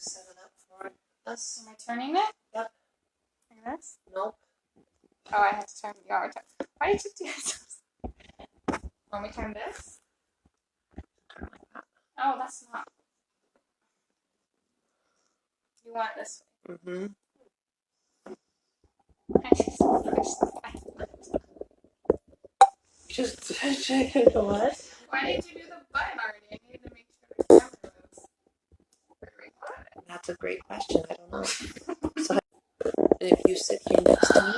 set it up for us. Am I turning it? Yep. Like this? Nope. Oh, I have to turn the other. Why did you do this? Want me to turn this? Oh, that's not. You want it this way. Mm-hmm. Just what? Why did you do the button already? I needed to make sure the camera was where we want it. That's a great question. I don't know. So if you sit here next to me.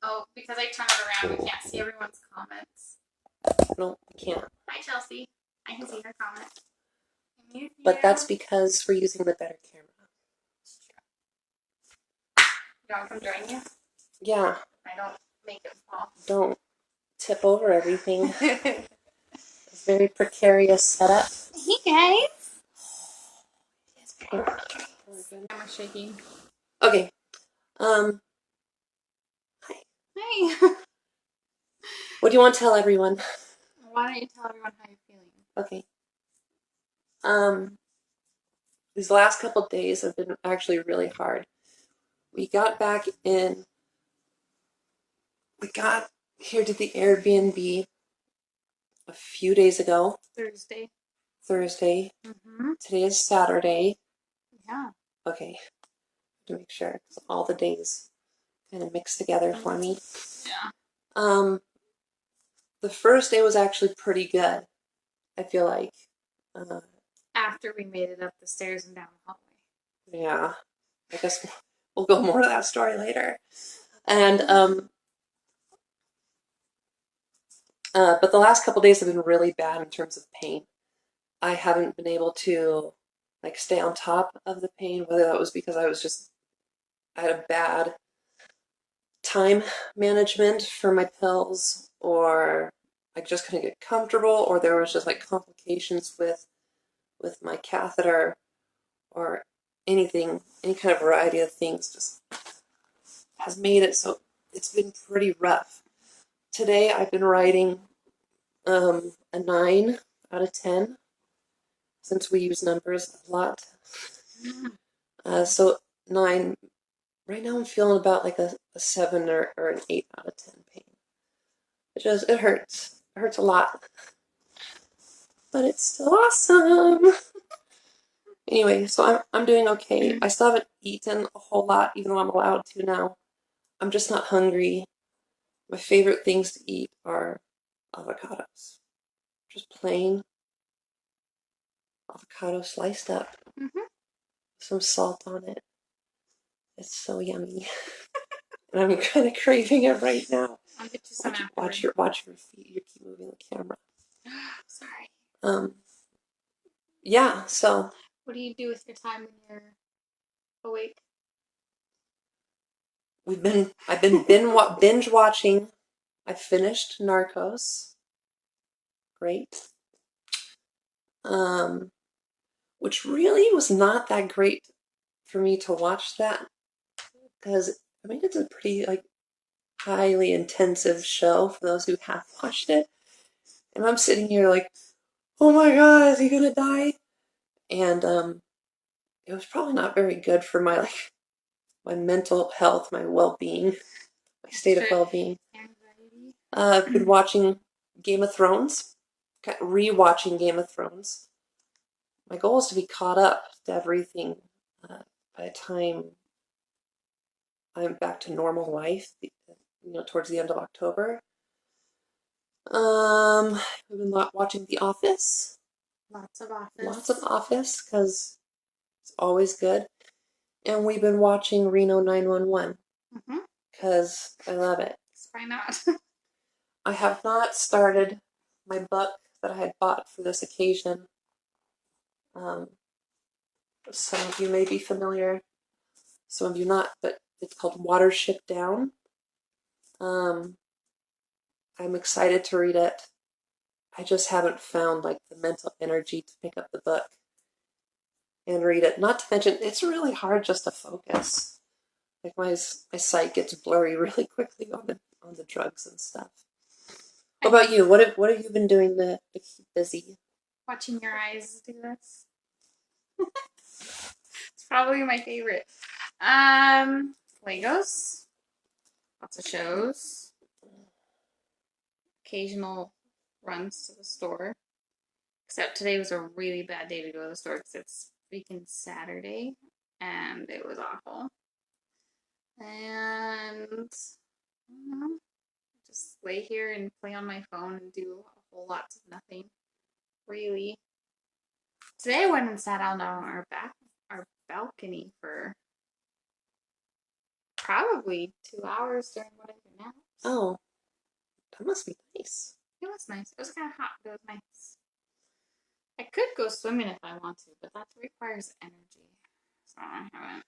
Oh, because I turned it around, we can't see everyone's comments. No, we can't. Hi, Chelsea. I can see her comment. But that's because we're using the better camera. You want to come join you? Yeah. I don't make it fall. Don't tip over everything. It's a very precarious setup. Hey, guys. It's very precarious. I'm shaking. Okay. Hi. Hi. What do you want to tell everyone? Why don't you tell everyone how you're feeling? Okay. These last couple of days have been actually really hard. We got here to the Airbnb a few days ago. Thursday. Mm-hmm. Today is Saturday. Yeah. Okay. To make sure, because all the days kind of mixed together for me. Yeah. The first day was actually pretty good. I feel like. After we made it up the stairs and down the hallway. Yeah. I guess we'll go more to that story later. And but the last couple days have been really bad in terms of pain. I haven't been able to stay on top of the pain, whether that was because I had a bad time management for my pills, or I just couldn't get comfortable, or there was just complications with my catheter, or anything, any kind of variety of things just has made it so it's been pretty rough. Today I've been writing a 9 out of 10, since we use numbers a lot. So 9. Right now I'm feeling about a 7 or an 8 out of 10 pain. It hurts. It hurts a lot. But it's still awesome. Anyway, so I'm doing okay. I still haven't eaten a whole lot, even though I'm allowed to now. I'm just not hungry. My favorite things to eat are avocados. Just plain avocado sliced up. Mm-hmm. Some salt on it. It's so yummy. And I'm kind of craving it right now. I'll get you some watch your feet. You keep moving the camera. Sorry. Yeah, so. What do you do with your time when you're awake? I've been binge watching. I finished Narcos. Great. Which really was not that great for me to watch that, because it's a pretty highly intensive show for those who have watched it. And I'm sitting here oh my god, is he gonna die? And it was probably not very good for my my mental health, my well-being, my state of well-being. I've been watching Game of Thrones, re-watching Game of Thrones. My goal is to be caught up to everything by the time I'm back to normal life, towards the end of October. We've been watching The Office. Lots of Office. Lots of Office, because it's always good. And we've been watching Reno 911, because I love it. Why not? I have not started my book that I had bought for this occasion. Some of you may be familiar, some of you not, but it's called Watership Down. I'm excited to read it. I just haven't found the mental energy to pick up the book and read it. Not to mention, it's really hard just to focus. My sight gets blurry really quickly on the drugs and stuff. What about you? What have you been doing to keep busy? Watching your eyes do this. It's probably my favorite. Legos. Lots of shows. Occasional runs to the store. Except today was a really bad day to go to the store because it's freaking Saturday and it was awful. And I don't know, just lay here and play on my phone and do a whole lot of nothing. Really. Today I went and sat out on our balcony for probably 2 hours during one of the naps. Oh, that must be nice. It was nice. It was kind of hot, but it was nice. I could go swimming if I want to, but that requires energy. So I haven't.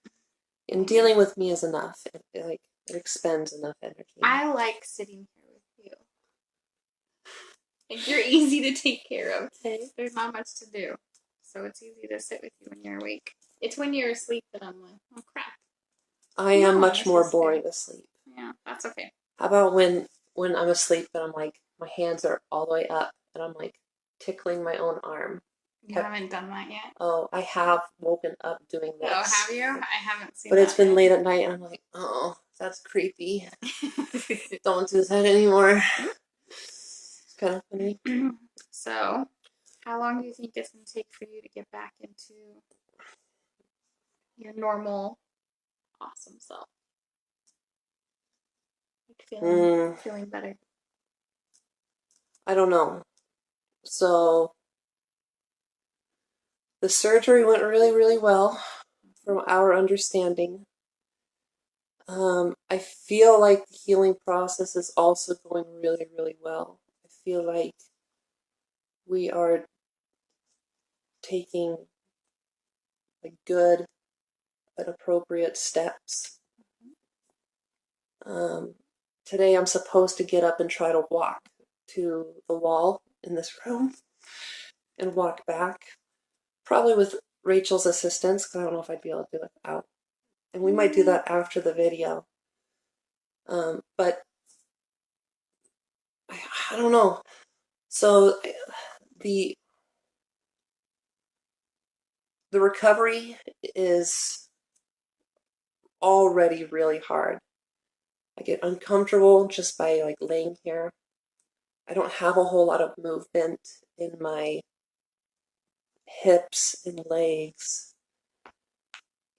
And dealing with me is enough. It expends enough energy. I like sitting here with you. Like, you're easy to take care of. Okay. There's not much to do. So it's easy to sit with you when you're awake. It's when you're asleep that I'm like, oh crap. I am No, much this more is boring good. to sleep. Yeah, that's okay. How about when I'm asleep and I'm like, my hands are all the way up and I'm like tickling my own arm? You haven't done that yet? Oh, I have woken up doing this. Oh, have you? I haven't seen But that it's been yet. late at night and I'm like, oh, that's creepy. Don't do that anymore. It's kind of funny. So, how long do you think it's going to take for you to get back into your normal, awesome self? Like feeling better? I don't know. So, the surgery went really, really well from our understanding. I feel like the healing process is also going really, really well. I feel like we are taking like good but appropriate steps. Today I'm supposed to get up and try to walk to the wall in this room and walk back, probably with Rachel's assistance, because I don't know if I'd be able to do it without. And we might do that after the video. But I don't know. So the recovery is already really hard. I get uncomfortable just by like laying here. I don't have a whole lot of movement in my hips and legs.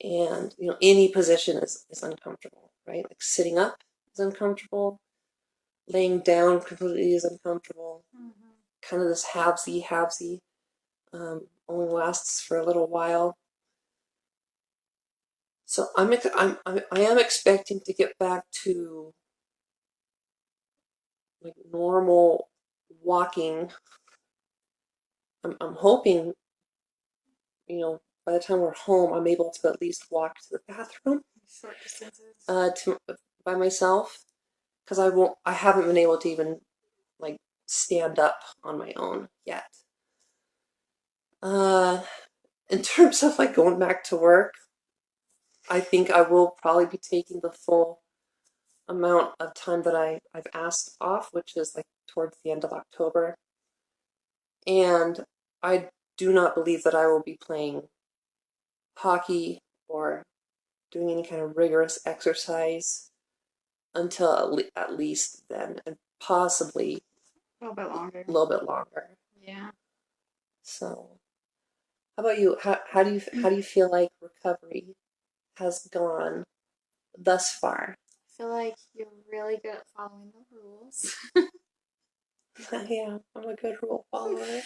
And any position is uncomfortable, right? Like sitting up is uncomfortable. Laying down completely is uncomfortable. Kind of this halvesy only lasts for a little while. So I am expecting to get back to like normal walking. I'm hoping, by the time we're home, I'm able to at least walk to the bathroom. Short distances. By myself, because I haven't been able to even like stand up on my own yet. In terms of like going back to work, I think I will probably be taking the full amount of time that I've asked off, which is like towards the end of October. And I do not believe that I will be playing hockey or doing any kind of rigorous exercise until at least then, and possibly a little bit longer. A little bit longer. Yeah. So, how about you? How do you feel like recovery has gone thus far? I feel like you're really good at following the rules. Yeah, I'm a good rule follower.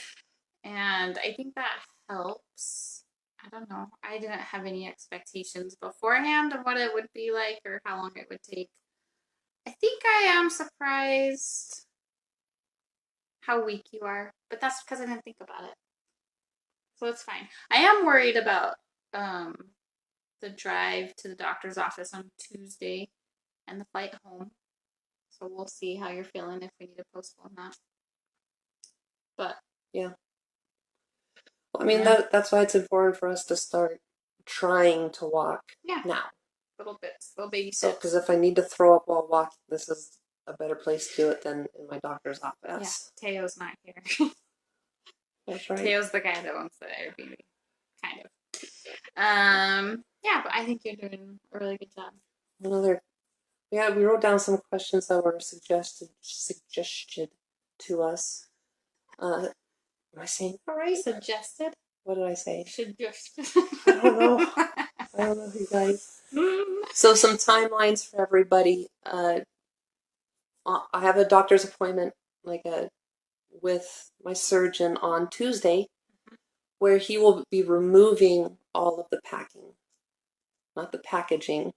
And I think that helps. I don't know. I didn't have any expectations beforehand of what it would be like or how long it would take. I think I am surprised how weak you are, but that's because I didn't think about it. So it's fine. I am worried about the drive to the doctor's office on Tuesday and the flight home. So we'll see how you're feeling if we need to postpone that. But yeah. Well, I mean, that's why it's important for us to start trying to walk now. Little bits, little baby steps. So, because if I need to throw up while walking, this is a better place to do it than in my doctor's office. Yeah, Teo's not here. That's right. Teo's the guy that owns the Airbnb, kind of. Yeah, but I think you're doing a really good job. Another, yeah, we wrote down some questions that were suggested to us. Am I saying all right? Suggested? What did I say? Suggested. I don't know. I don't know, you guys. So some timelines for everybody. I have a doctor's appointment, with my surgeon on Tuesday, where he will be removing all of the packing, not the packaging,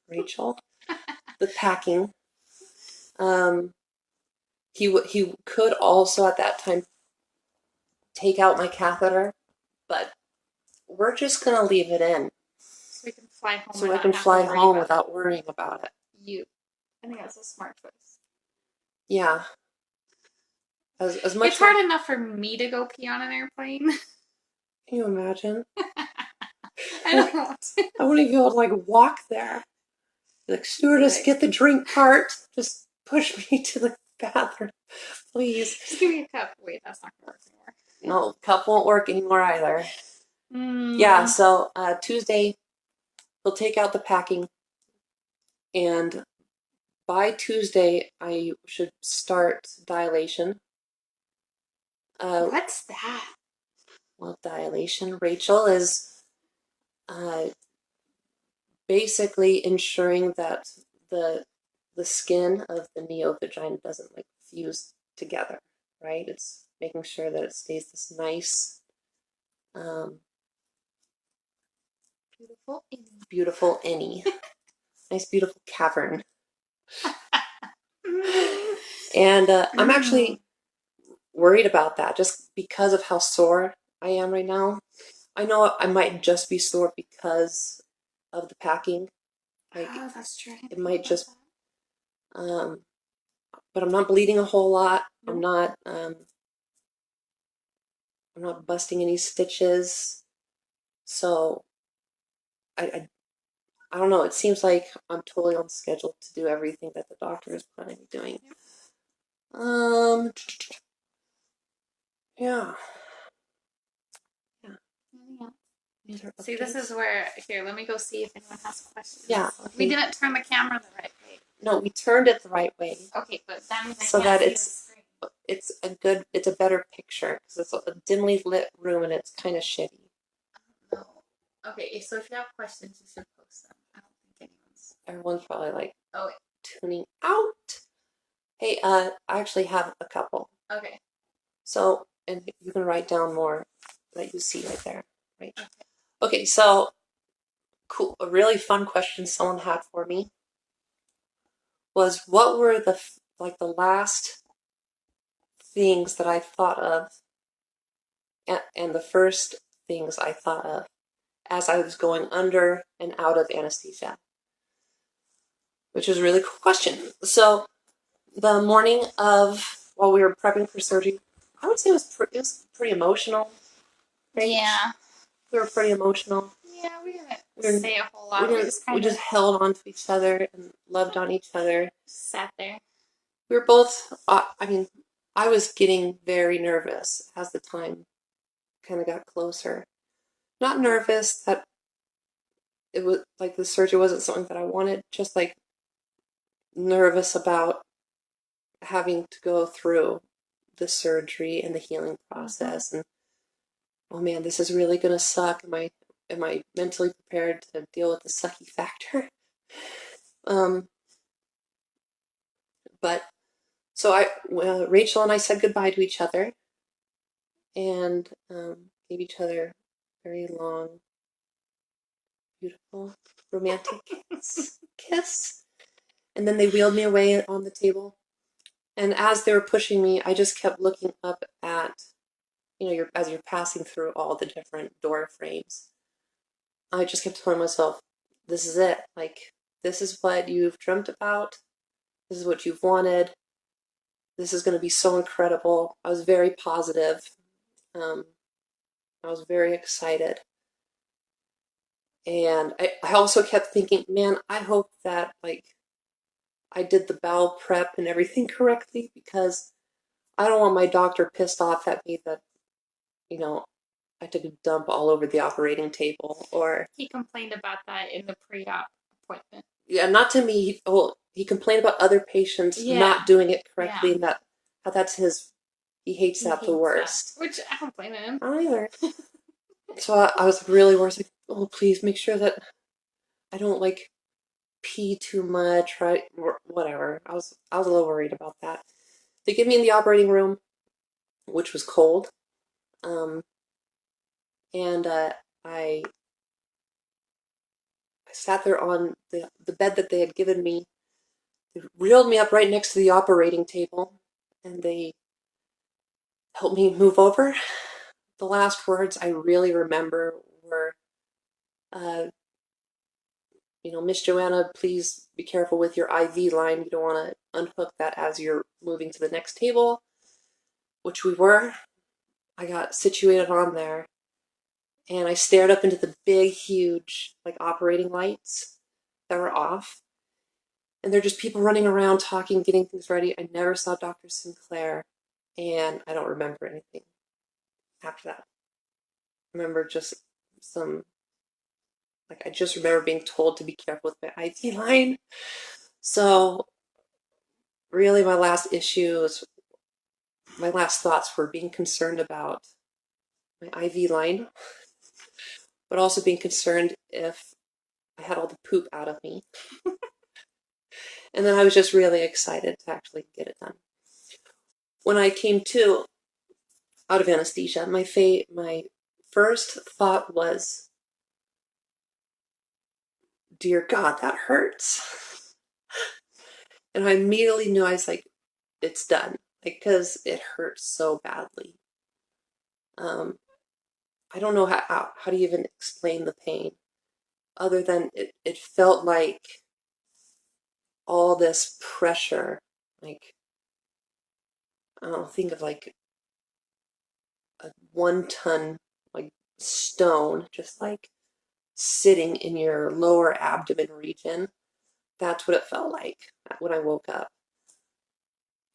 Rachel, the packing. Um, he could also at that time take out my catheter, but we're just gonna leave it in So we can fly home so I without can having fly to worry home about without worrying about it. you. I think that's a smart choice. Yeah, as much It's hard enough for me to go pee on an airplane. can you imagine? I don't want to. I want to be able to walk there. Like, stewardess, Right. get the drink cart. Just push me to the bathroom, please. Just give me a cup. Wait, that's not gonna work anymore. No, cup won't work anymore either. Mm. Yeah, so Tuesday, he'll take out the packing, and by Tuesday, I should start dilation. What's that? Well, dilation, Rachel, is uh, basically ensuring that the the skin of the neovagina doesn't fuse together, right? It's making sure that it stays this nice, um, beautiful innie, nice, beautiful cavern. And I'm actually worried about that just because of how sore I am right now. I know I might just be sore because of the packing. Oh, that's true. It might just, um, but I'm not bleeding a whole lot. Nope. I'm not busting any stitches. So I I don't know. It seems like I'm totally on schedule to do everything that the doctor is planning on doing. Um, yeah. See, this is where, here, let me go see if anyone has questions. Yeah. Okay. We didn't turn the camera the right way. No, we turned it the right way. Okay, but that means so that it's a better picture because it's a dimly lit room and it's kind of shitty. No. Okay, so if you have questions, you should post them. I don't think Everyone's probably like, oh, tuning out. Hey, I actually have a couple. Okay. So, and you can write down more that you see right there, right? Okay, so cool. A really fun question someone had for me was, what were the last things that I thought of, and the first things I thought of as I was going under and out of anesthesia, which is a really cool question. So the morning of, while we were prepping for surgery, I would say it was pretty emotional. Right? Yeah. We were pretty emotional. Yeah, we didn't say a whole lot. We just held on to each other and loved on each other. Sat there. We were both, I was getting very nervous as the time kind of got closer. Not nervous that it was like the surgery wasn't something that I wanted, just nervous about having to go through the surgery and the healing process. And oh man, this is really gonna suck. Am I mentally prepared to deal with the sucky factor? But so Rachel and I said goodbye to each other and gave each other very long, beautiful, romantic kiss. And then they wheeled me away on the table. And as they were pushing me, I just kept looking up at, as you're passing through all the different door frames. I just kept telling myself, this is it. This is what you've dreamt about. This is what you've wanted. This is going to be so incredible. I was very positive. I was very excited. And I also kept thinking, man, I hope that I did the bowel prep and everything correctly, because I don't want my doctor pissed off at me that, I took a dump all over the operating table, or He complained about that in the pre-op appointment. yeah, not to me. Oh, he complained about other patients Yeah, not doing it yeah. correctly, and that how that's his. He hates He that the hates that, worst. which I don't blame him. I don't either. So I was really worried. Like, oh, please make sure that I don't like pee too much, right? Or whatever. I was a little worried about that. They get me in the operating room, which was cold, um, and I I sat there on the bed that they had given me. They reeled me up right next to the operating table, and they helped me move over. The last words I really remember were, uh, Miss Johanna, please be careful with your IV line. You don't want to unhook that as you're moving to the next table, which we were. I got situated on there, and I stared up into the big, huge, like operating lights that were off. And they're just people running around talking, getting things ready. I never saw Dr. Sinclair, and I don't remember anything after that. I remember just some, like, I just remember being told to be careful with my IV line. So, really, my last thoughts were being concerned about my IV line, but also being concerned if I had all the poop out of me. And then I was just really excited to actually get it done. When I came to out of anesthesia, my first thought was, "Dear God, that hurts." And I immediately knew, I was like, "It's done," because it hurts so badly. Um, I don't know how to even explain the pain, other than it felt like all this pressure, like, I don't know, think of like a 1 ton like stone, just like sitting in your lower abdomen region. That's what it felt like when I woke up.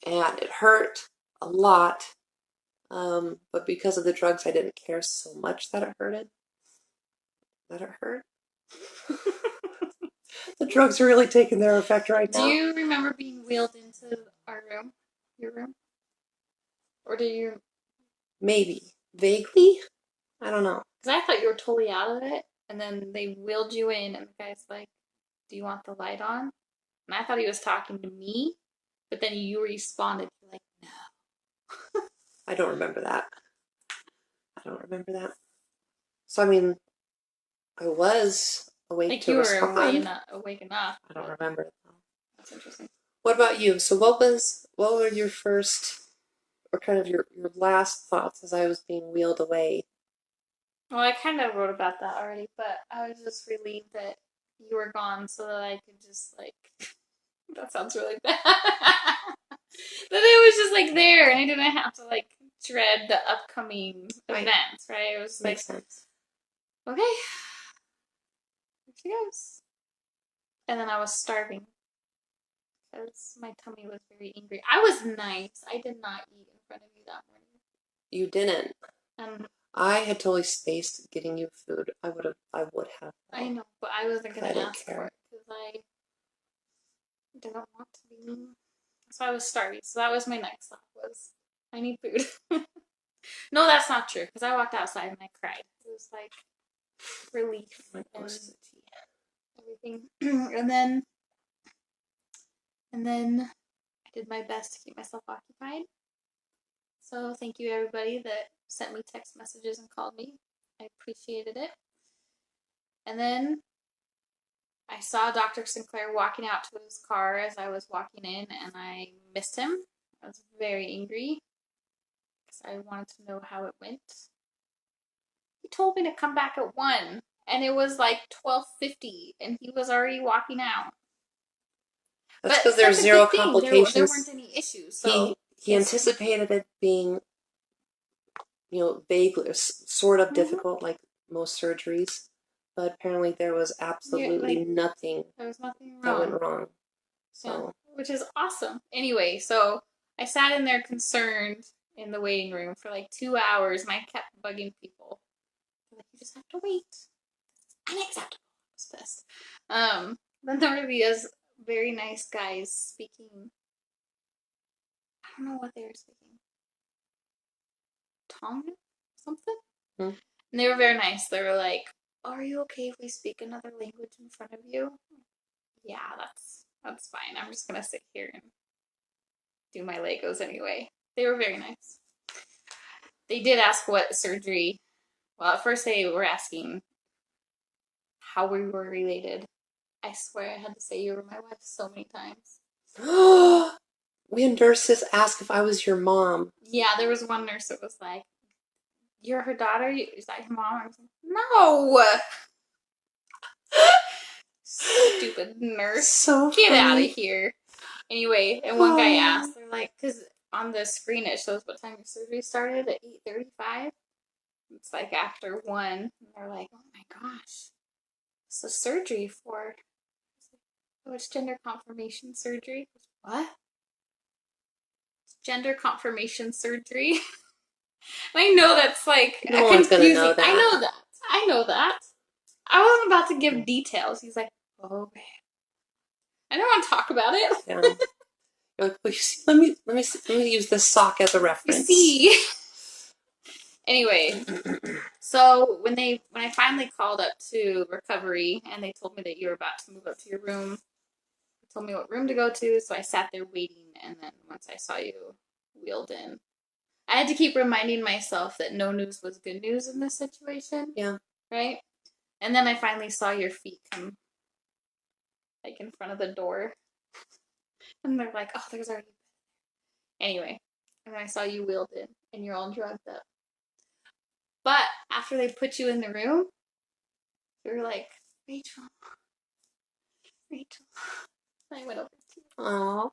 And it hurt a lot, but because of the drugs, I didn't care so much that it hurted. That it hurt. The drugs are really taking their effect right Do now. you remember being wheeled into our room, your room, or do you? Maybe. Vaguely? I don't know. Because I thought you were totally out of it, and then they wheeled you in, and the guy's like, "Do you want the light on?" And I thought he was talking to me, but then you responded, "You're like, no." I don't remember that. I don't remember that. So, I mean, I was awake Like to you were respond. awake enough. I don't remember it though. That's interesting. What about you? So what were your first, or kind of your last thoughts as I was being wheeled away? Well, I kind of wrote about that already, but I was just relieved that you were gone so that I could just like. That sounds really bad. That it was just like there, and I didn't have to like dread the upcoming Right. events, right? It was like, Makes sense. okay, here she goes. And then I was starving because my tummy was very angry. I was nice. I did not eat in front of you that morning. You didn't. Um, I had totally spaced getting you food. I would have I though, know, but I wasn't 'cause gonna I didn't ask for care. it because I didn't want to be mean. So I was starving. So that was my next thought was I need food. No, that's not true because I walked outside and I cried. It was like relief Went and close to the tea. everything. and then I did my best to keep myself occupied. So thank you everybody that sent me text messages and called me. I appreciated it. And then I saw Dr. Sinclair walking out to his car as I was walking in, and I missed him. I was very angry because I wanted to know how it went. He told me to come back at 1, and it was like 12:50, and he was already walking out. That's But because there's that's a zero good thing. There weren't complications. any issues. So He yes. anticipated it being, vaguely sort of Mm-hmm. difficult, like most surgeries, but apparently there was Yeah, absolutely like nothing there was nothing that went wrong. wrong. Yeah, So which is awesome. Anyway, so I sat in there concerned in the waiting room for like 2 hours, and I kept bugging people. Like, you just have to wait. Unacceptable. I was pissed. Then there were these very nice guys speaking. I don't know what they were speaking. Tongue? Something? Hmm. And they were very nice. They were like, "Oh, are you okay if we speak another language in front of you?" Yeah, that's fine. I'm just gonna sit here and do my Legos anyway. They were very nice. They did ask what surgery. Well, at first they were asking how we were related. I swear I had to say you were my wife so many times. We had nurses ask if I was your mom. Yeah, there was one nurse that was like, "You're her daughter? Is that your mom?" I was like, "No." Stupid nurse. So Get out of funny. here. Anyway, and one guy asked, they're like, because on the screen it shows what time your surgery started at 8:35. It's like after 1. And they're like, "Oh my gosh. So surgery for..." "Oh, it's gender confirmation surgery." "What?" "It's gender confirmation surgery." And I know that's like No one's gonna confusing. know that. I know that. I know that. I wasn't about to give details. He's like, "Oh, okay." I don't want to talk about it. Yeah. You're like, well, let me use this sock as a You reference. see. Anyway, so when I finally called up to recovery and they told me that you were about to move up to your room, they told me what room to go to, so I sat there waiting, and then once I saw you wheeled in, I had to keep reminding myself that no news was good news in this situation. Yeah. Right? And then I finally saw your feet come like in front of the door. And they're like, "Oh, there's already..." Anyway, and then I saw you wheeled in and you're all drugged up. But after they put you in the room, you were like, "Rachel, Rachel." And I went over to you. Oh.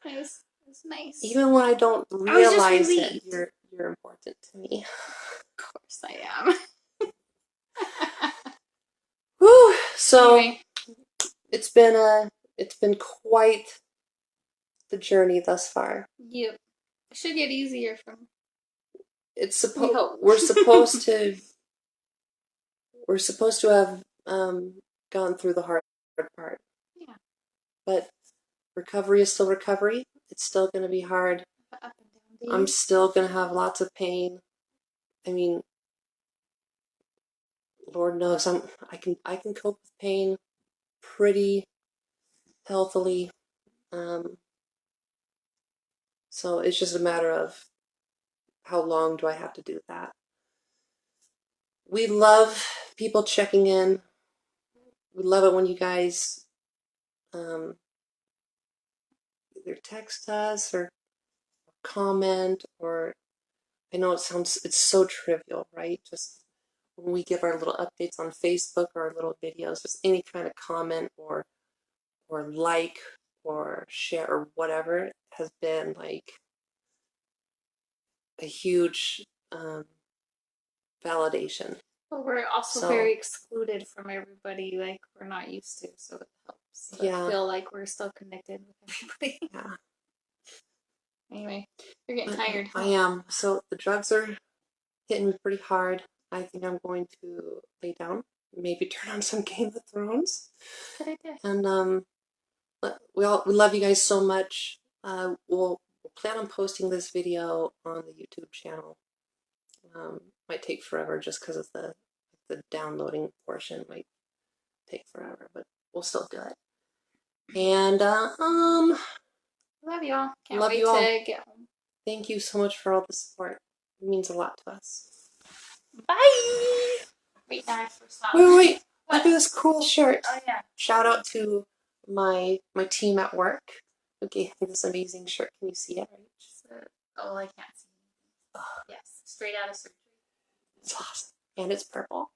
It was nice. Even when I don't realize it, you're important to me. Of course I am. Whew. So Anyway, it's been quite the journey thus far. you it should get easier from... It's We hope. we're supposed to have gone through the hard part. Yeah. But recovery is still recovery. It's still going to be hard. Up and down days. I'm still going to have lots of pain. I mean, Lord knows I can cope with pain pretty healthily. So it's just a matter of how long do I have to do that. We love people checking in. We love it when you guys either text us or comment, or I know it's so trivial, right? Just when we give our little updates on Facebook or our little videos, just any kind of comment or like or share or whatever has been like a huge validation. But we're also very excluded from everybody, like we're not used to, so it helps to feel like we're still connected with everybody. Yeah. Anyway, you're getting tired. I am. So the drugs are hitting me pretty hard. I think I'm going to lay down, maybe turn on some Game of Thrones. Good idea. And we love you guys so much. We'll plan on posting this video on the YouTube channel. Might take forever just because of the downloading portion. Might take forever, but we'll still do it. And love y'all. Can't love wait you all. to get home. Thank you so much for all the support. It means a lot to us. Bye. Wait, now I have to stop. Wait. Look at this cool shirt. Oh yeah. Shout out to my team at work who gave me this amazing shirt. Can you see it? Oh, I can't see. Yes, straight out of surgery. It's awesome. And it's purple.